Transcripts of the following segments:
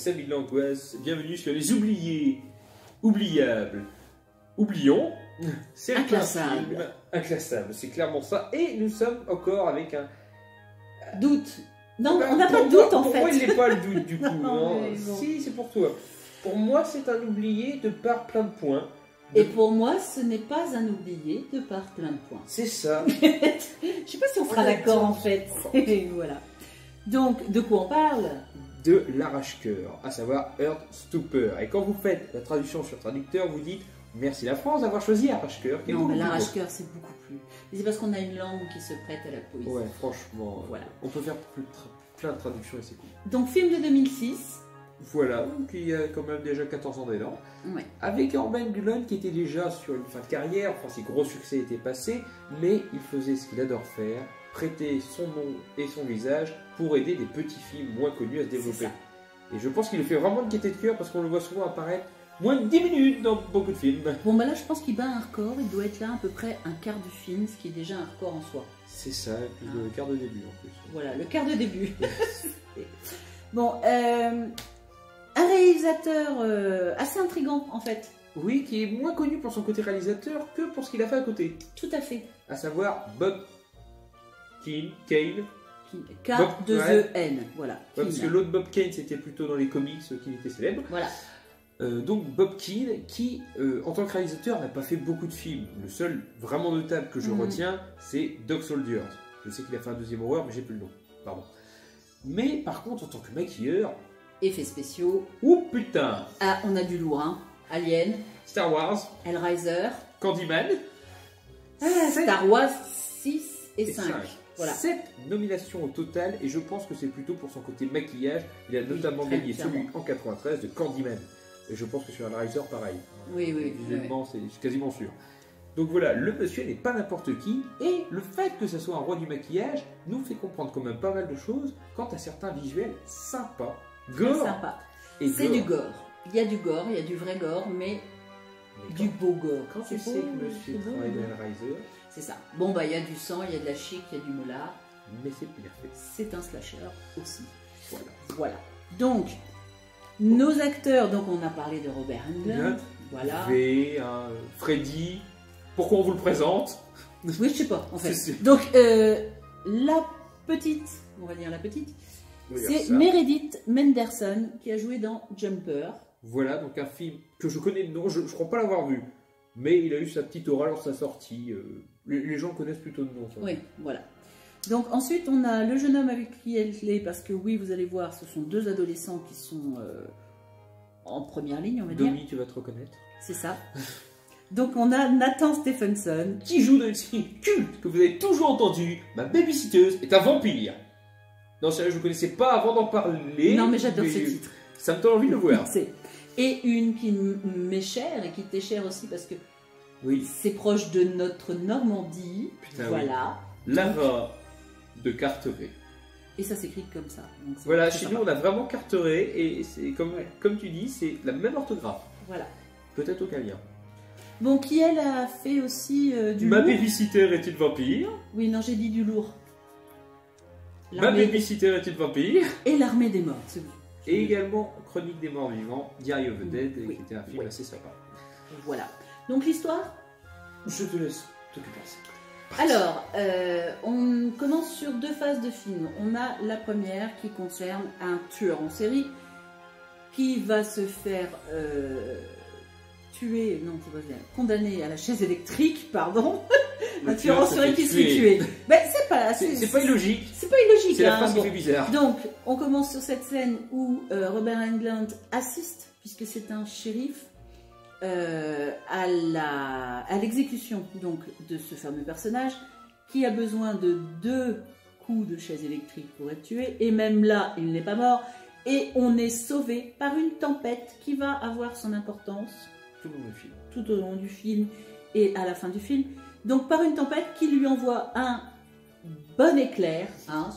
Sabine Langoisse. Bienvenue sur Les Oubliés. Oubliables. Oublions. C'est Inclassable. Inclassable, c'est clairement ça. Et nous sommes encore avec un... Doute. Non, on n'a pas de doute en fait. Pour moi, il n'est pas le doute du coup. Non, non. bon. Si, c'est pour toi. Pour moi, c'est un oublié de par plein de points. Et pour moi, ce n'est pas un oublié de par plein de points. C'est ça. Je sais pas si on sera d'accord en fait. Voilà. Donc, de quoi on parle? De l'arrache-cœur, à savoir Heartstopper. Et quand vous faites la traduction sur traducteur, vous dites merci la France d'avoir choisi arrache-cœur. Non, mais l'arrache-cœur, c'est beaucoup plus. Mais c'est parce qu'on a une langue qui se prête à la poésie. Ouais, franchement, Voilà. on peut faire plein de traductions et c'est cool. Donc, film de 2006. Voilà, qui a quand même déjà 14 ans dedans. Ouais. Avec Orban Bullon qui était déjà sur une fin de carrière, enfin ses gros succès étaient passés, mais il faisait ce qu'il adore faire, prêter son nom et son visage pour aider des petits films moins connus à se développer. Et je pense qu'il le fait vraiment de gaieté de cœur parce qu'on le voit souvent apparaître moins de 10 minutes dans beaucoup de films. Bon, bah là, je pense qu'il bat un record. Il doit être là à peu près un quart du film, ce qui est déjà un record en soi. C'est ça, et puis le quart de début en plus. Voilà, le quart de début. Bon, un réalisateur assez intrigant en fait. Oui, qui est moins connu pour son côté réalisateur que pour ce qu'il a fait à côté. Tout à fait. À savoir Bob Kane. K-2-E-N, voilà. Ouais, parce que l'autre Bob Kane, c'était plutôt dans les comics qu'il était célèbre. Voilà. Donc Bob Kane, qui en tant que réalisateur n'a pas fait beaucoup de films. Le seul vraiment notable que je retiens, c'est Dog Soldiers. Je sais qu'il a fait un deuxième horreur, mais j'ai plus le nom. Pardon. Mais par contre, en tant que maquilleur... Effets spéciaux. Oh putain! Ah, on a du lourd, hein. Alien. Star Wars. Hellraiser. Candyman. Star Wars 6 et 5. Voilà. 7 nominations au total, et je pense que c'est plutôt pour son côté maquillage. Il a notamment gagné celui en 93 de Candyman. Et je pense que sur Hellraiser, pareil. Oui, oui. Visuellement, c'est quasiment sûr. Donc voilà, le monsieur n'est pas n'importe qui, et le fait que ce soit un roi du maquillage nous fait comprendre quand même pas mal de choses quant à certains visuels sympas. Gore. Sympa. Et c'est du gore. Il y a du gore, il y a du vrai gore, mais du beau gore. Quand tu sais que monsieur travaille dans Hellraiser, c'est ça. Bon, bah, il y a du sang, il y a de la chic, il y a du moulard. Mais c'est bien fait. C'est un slasher aussi. Voilà. Voilà. Donc, nos acteurs, donc on a parlé de Robert Englund. Voilà. Freddy. Pourquoi on vous le présente? Oui, je sais pas, en fait. Donc, la petite, on va dire la petite, c'est Meredith Menderson qui a joué dans Jumper. Voilà, donc un film que je connais de nom, je ne crois pas l'avoir vu. Mais il a eu sa petite aura lors de sa sortie. Les gens connaissent plutôt de nom. Oui, voilà. Donc ensuite, on a le jeune homme avec qui elle est, parce que oui, vous allez voir, ce sont deux adolescents qui sont en première ligne, on va dire. Domi, tu vas te reconnaître. C'est ça. Donc on a Nathan Stephenson. Qui joue dans une série culte que vous avez toujours entendu. Ma babysitteuse est un vampire. Non, sérieux, je ne connaissais pas avant d'en parler. Non, mais j'adore ce titre. Ça me donne envie de le voir. Et une qui m'est chère et qui t'est chère aussi parce que oui, c'est proche de notre Normandie. Putain, voilà. Oui. Lara de Carteret. Et ça s'écrit comme ça. Voilà, chez nous on a vraiment Carteret et c'est comme tu dis, c'est la même orthographe. Voilà. Peut-être aucun lien. Bon, qui elle a fait aussi du Ma lourd. babysitter est une vampire. Oui, non, j'ai dit du lourd. Ma babysitter est une vampire. Et l'armée des morts. Et également Chronique des morts vivants, Diary of the Dead, qui était un film assez sympa. Voilà. Donc l'histoire, je te laisse t'occuper de ça. Alors, on commence sur deux phases de film. On a la première qui concerne un tueur en série qui va se faire tuer, non, c'est pas bien, condamné à la chaise électrique, pardon. Un tueur en série qui se fait tuer. Ben, c'est pas illogique. C'est pas illogique. C'est la phrase qui fait bizarre. Donc, on commence sur cette scène où Robert Englund assiste, puisque c'est un shérif, à l'exécution donc de ce fameux personnage qui a besoin de 2 coups de chaise électrique pour être tué, et même là il n'est pas mort, et on est sauvé par une tempête qui va avoir son importance tout au long du film et à la fin du film, donc par une tempête qui lui envoie un bon éclair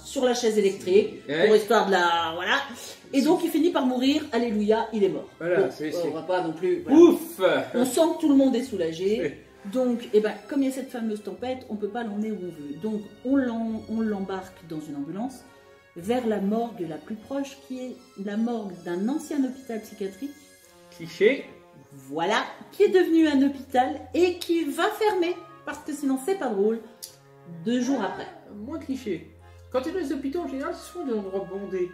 sur la chaise électrique pour histoire de la... voilà. Et donc il finit par mourir, alléluia, il est mort. Voilà, bon, on va pas non plus... Voilà. Ouf. On sent que tout le monde est soulagé. Donc, comme il y a cette fameuse tempête, on ne peut pas l'emmener où on veut. Donc on l'embarque dans une ambulance vers la morgue la plus proche, qui est la morgue d'un ancien hôpital psychiatrique. Cliché. Voilà, qui est devenu un hôpital et qui va fermer, parce que sinon c'est pas drôle, 2 jours après. Moins cliché. Quand tu es dans les hôpitaux, en général, ce sont des endroits bondés.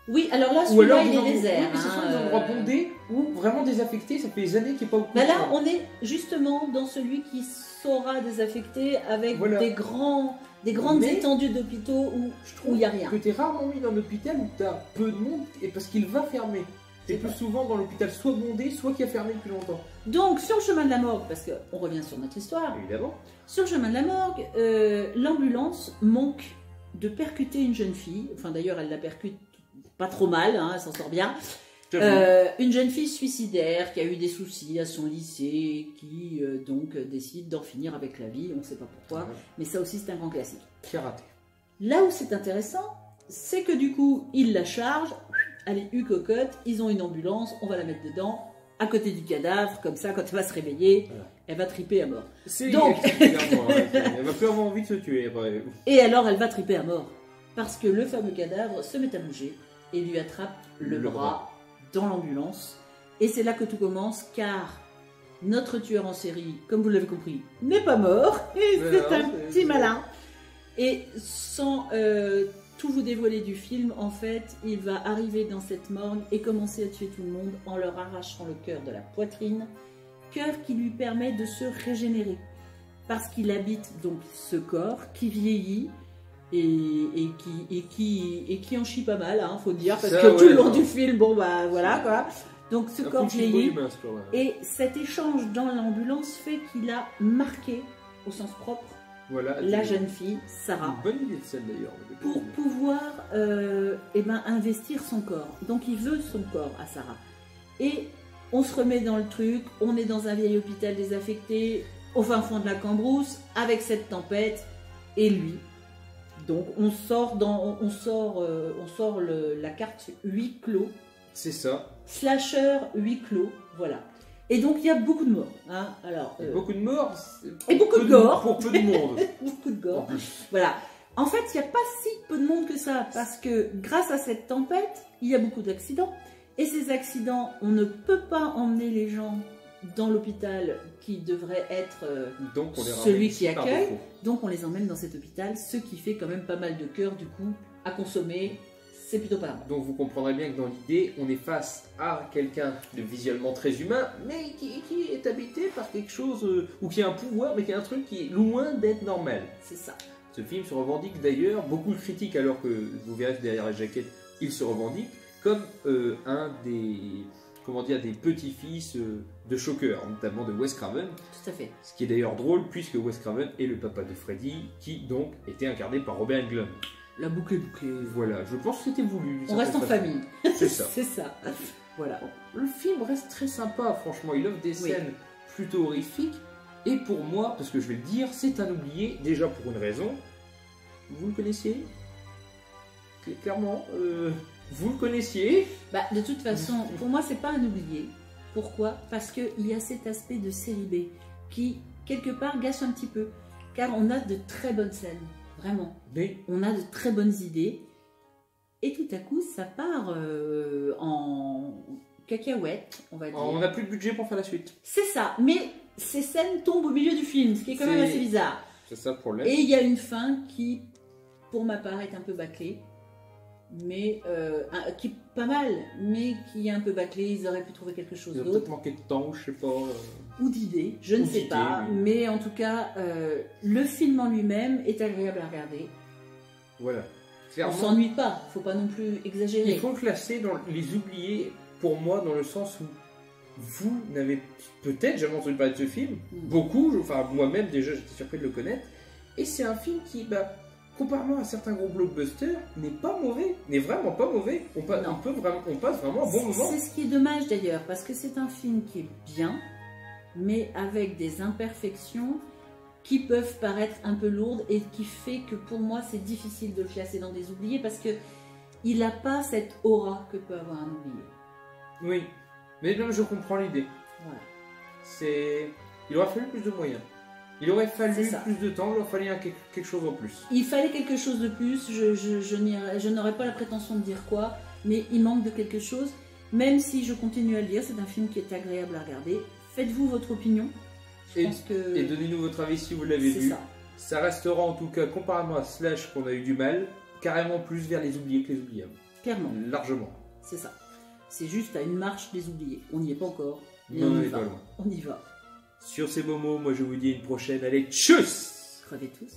Oui, alors là, Ou alors celui-là, il des est endroits- désert. oui, mais ce sont des endroits bondés ou vraiment désaffectés, ça fait des années qu'il n'y a pas beaucoup Bah de là, gens. on est justement dans celui qui sera désaffecté avec Voilà. des grandes Mais étendues d'hôpitaux où il n'y a rien. que tu es rarement mis dans un hôpital où tu as peu de monde et parce qu'il va fermer. Tu es C'est plus vrai. souvent dans l'hôpital soit bondé, soit qui a fermé depuis longtemps. Donc, sur le chemin de la morgue, parce qu'on revient sur notre histoire, Évidemment. sur le chemin de la morgue, l'ambulance manque de percuter une jeune fille. Enfin, d'ailleurs, elle la percute pas trop mal, hein, elle s'en sort bien. Une jeune fille suicidaire qui a eu des soucis à son lycée, qui donc décide d'en finir avec la vie, on ne sait pas pourquoi, mais ça aussi c'est un grand classique. Qui a raté. Là où c'est intéressant, c'est que du coup, ils la chargent, allez, cocotte, ils ont une ambulance, on va la mettre dedans, à côté du cadavre, comme ça, quand elle va se réveiller, Voilà. elle va triper à mort. C'est Donc- clairement, ouais, elle va plus avoir envie de se tuer après. Et alors, elle va triper à mort, parce que le fameux cadavre se met à bouger et lui attrape le bras dans l'ambulance. Et c'est là que tout commence, car notre tueur en série, comme vous l'avez compris, n'est pas mort, et Mais c'est non, un c'est- petit malin. Et sans tout vous dévoiler du film, en fait, il va arriver dans cette morgue et commencer à tuer tout le monde en leur arrachant le cœur de la poitrine, cœur qui lui permet de se régénérer. Parce qu'il habite donc ce corps qui vieillit et qui en chie pas mal, hein, faut dire, parce Ça, que tout ouais, le long non. du film, bon bah voilà quoi. Donc ce Un corps coup de chibou vieillit. humain, ce corps-là. Et cet échange dans l'ambulance fait qu'il a marqué, au sens propre, Voilà, la c'est jeune fille, Sarah, une bonne idée de scène d'ailleurs. pour pouvoir investir son corps. Donc il veut son corps à Sarah. Et on se remet dans le truc, on est dans un vieil hôpital désaffecté, au fin fond de la Cambrousse, avec cette tempête, et lui. Donc on sort la carte huis clos, C'est ça. slasher huis clos, voilà. Et donc il y a beaucoup de morts. Hein. Alors, Beaucoup de morts. et beaucoup de peu gore. Pour peu de monde. beaucoup de En gore. plus. Voilà. En fait, il n'y a pas si peu de monde que ça, parce que grâce à cette tempête, il y a beaucoup d'accidents. Et ces accidents, on ne peut pas emmener les gens dans l'hôpital qui devrait être Donc on les celui ramène qui par accueille. défaut. Donc on les emmène dans cet hôpital, ce qui fait quand même pas mal de cœur du coup à consommer. C'est plutôt pas mal. Donc vous comprendrez bien que dans l'idée, on est face à quelqu'un de visuellement très humain, mais qui est habité par quelque chose, ou qui a un pouvoir, mais qui a un truc qui est loin d'être normal. C'est ça. Ce film se revendique d'ailleurs, beaucoup de critiques, alors que vous verrez que derrière la jaquette, il se revendique comme un des, comment dire, des petits-fils de Shocker, notamment de Wes Craven. Tout à fait. Ce qui est d'ailleurs drôle, puisque Wes Craven est le papa de Freddy, qui donc était incarné par Robert Englund. La boucle est bouclée. Voilà, je pense que c'était voulu. d'une On reste en certaine façon. famille. C'est ça. C'est ça. Voilà. Le film reste très sympa, franchement. Il offre des scènes plutôt horrifiques. Et pour moi, parce que je vais le dire, c'est un oublié, déjà pour une raison. Vous le connaissiez clairement, vous le connaissiez. Bah, de toute façon, pour moi, c'est pas un oublié. Pourquoi? Parce qu'il y a cet aspect de série B qui, quelque part, gâche un petit peu. Car on a de très bonnes scènes. Vraiment. Mais On a de très bonnes idées. Et tout à coup, ça part en cacahuète, on va dire. on n'a plus de budget pour faire la suite. C'est ça. Mais ces scènes tombent au milieu du film, ce qui est quand même C'est- assez bizarre. C'est ça le problème. Et il y a une fin qui, pour ma part, est un peu bâclée. Mais qui est pas mal, mais qui est un peu bâclée. Ils auraient pu trouver quelque chose Il a d'autre. peut-être manqué de temps, je sais pas. Ou d'idées, je ne Ou sais d'idées, pas. oui. Mais en tout cas, le film en lui-même est agréable à regarder. Voilà. On Clairement, s'ennuie pas, faut pas non plus exagérer. il faut le classer dans les oubliés, pour moi, dans le sens où vous n'avez peut-être jamais entendu parler de ce film. Beaucoup, enfin moi-même déjà, j'étais surpris de le connaître. Et c'est un film qui, comparément à certains gros blockbusters, n'est pas mauvais, n'est vraiment pas mauvais. On passe vraiment un bon moment. C'est ce qui est dommage d'ailleurs, parce que c'est un film qui est bien, mais avec des imperfections qui peuvent paraître un peu lourdes et qui fait que pour moi c'est difficile de le classer dans des oubliés parce que il n'a pas cette aura que peut avoir un oublié. Oui, mais non, je comprends l'idée. Voilà. Il aurait fallu plus de moyens. Il aurait fallu C'est ça. plus de temps, il aurait fallu quelque chose en plus. Il fallait quelque chose de plus, je n'aurais pas la prétention de dire quoi, mais il manque de quelque chose, même si je continue à le dire, c'est un film qui est agréable à regarder. Faites-vous votre opinion. Je pense que Et donnez-nous votre avis si vous l'avez vu. ça. Ça restera en tout cas, comparément à Slash qu'on a eu du mal, carrément plus vers les oubliés que les oubliables. Clairement, Largement. c'est ça. C'est juste à une marche des oubliés. On n'y est pas encore, mais Non, on on y est va. pas loin. On y va. Sur ces mots, moi je vous dis à une prochaine. Allez, tchuss. Crevez tous.